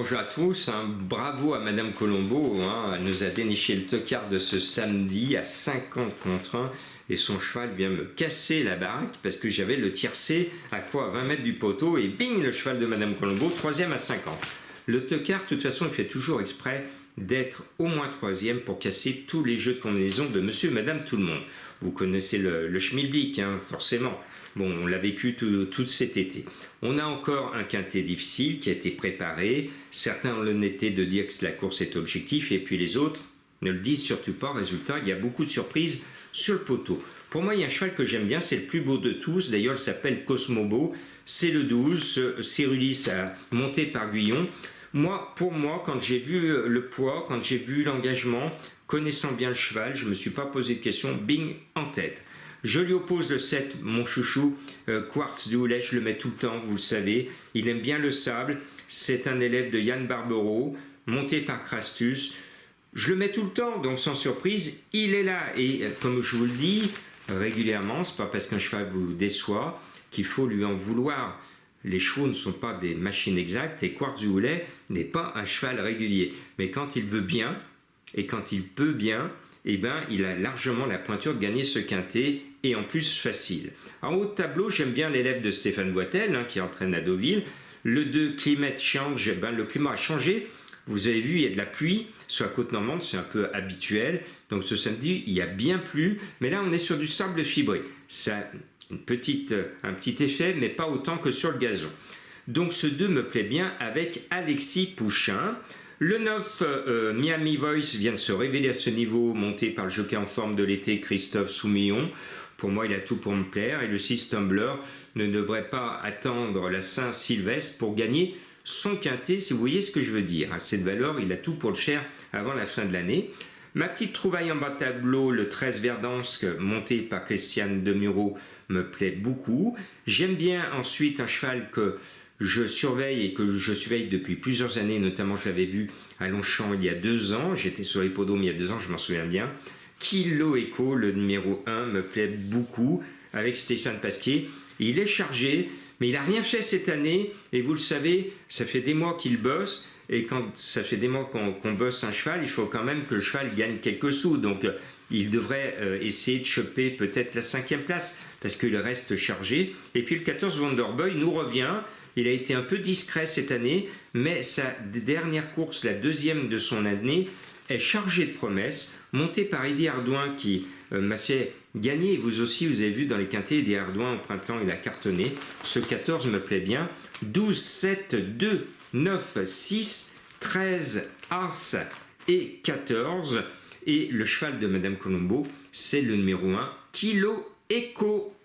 bonjour à tous, bravo à Madame Colombo, elle nous a déniché le tocard de ce samedi à 50 contre 1 et son cheval vient me casser la baraque parce que j'avais le tiercé à 20 mètres du poteau et bing, le cheval de Madame Colombo, troisième à 50. Le tocard, de toute façon, il fait toujours exprès d'être au moins troisième pour casser tous les jeux de combinaison de Monsieur et Madame Tout-le-Monde. Vous connaissez le schmilblick, forcément. Bon, on l'a vécu tout cet été. On a encore un quintet difficile qui a été préparé. Certains ont l'honnêteté de dire que la course est objectif et puis les autres ne le disent surtout pas. Résultat, il y a beaucoup de surprises sur le poteau. Pour moi, il y a un cheval que j'aime bien, c'est le plus beau de tous. D'ailleurs, il s'appelle Cosmobo. C'est le 12, Cyrulis monté par Guyon. Pour moi, quand j'ai vu le poids, quand j'ai vu l'engagement, connaissant bien le cheval, je ne me suis pas posé de question, bing, en tête. Je lui oppose le 7, mon chouchou, Quartz du Houlet, je le mets tout le temps, vous le savez. Il aime bien le sable, c'est un élève de Yann Barbero, monté par Crastus. Je le mets tout le temps, donc sans surprise, il est là. Et comme je vous le dis régulièrement, ce n'est pas parce qu'un cheval vous déçoit qu'il faut lui en vouloir. Les chevaux ne sont pas des machines exactes et Quartz du Houlet n'est pas un cheval régulier. Mais quand il veut bien et quand il peut bien, eh ben, il a largement la pointure de gagner ce quintet et en plus facile. En haut de tableau, j'aime bien l'élève de Stéphane Boitel qui entraîne à Deauville. Le 2, Climate Change, le climat a changé. Vous avez vu, il y a de la pluie sur la côte normande, c'est un peu habituel. Donc ce samedi, il y a bien plu, mais là on est sur du sable fibré. Ça a un petit effet, mais pas autant que sur le gazon. Donc ce 2 me plaît bien avec Alexis Pouchin. Le 9, Miami Voice vient de se révéler à ce niveau, monté par le jockey en forme de l'été Christophe Soumillon. Pour moi, il a tout pour me plaire. Et le 6, Tumbler ne devrait pas attendre la Saint-Sylvestre pour gagner son quintet, si vous voyez ce que je veux dire. À cette valeur, il a tout pour le faire avant la fin de l'année. Ma petite trouvaille en bas de tableau, le 13 Verdansk, monté par Christiane Demuro, me plaît beaucoup. J'aime bien ensuite un cheval que je surveille et que je surveille depuis plusieurs années, notamment je l'avais vu à Longchamp il y a 2 ans, j'étais sur l'hippodrome il y a 2 ans, je m'en souviens bien. Kilo Echo, le numéro 1, me plaît beaucoup, avec Stéphane Pasquier. Il est chargé, mais il n'a rien fait cette année, et vous le savez, ça fait des mois qu'il bosse, et quand ça fait des mois qu'on bosse un cheval, il faut quand même que le cheval gagne quelques sous, donc il devrait essayer de choper peut-être la 5e place, parce qu'il reste chargé. Et puis le 14 Wonderboy nous revient. Il a été un peu discret cette année, mais sa dernière course, la 2e de son année, est chargée de promesses, montée par Eddie Ardouin qui m'a fait gagner. Et vous aussi, vous avez vu dans les quintets, Eddie Ardouin au printemps, il a cartonné. Ce 14 me plaît bien. 12, 7, 2, 9, 6, 13, As et 14. Et le cheval de Madame Colombo, c'est le numéro 1, Kilo Echo.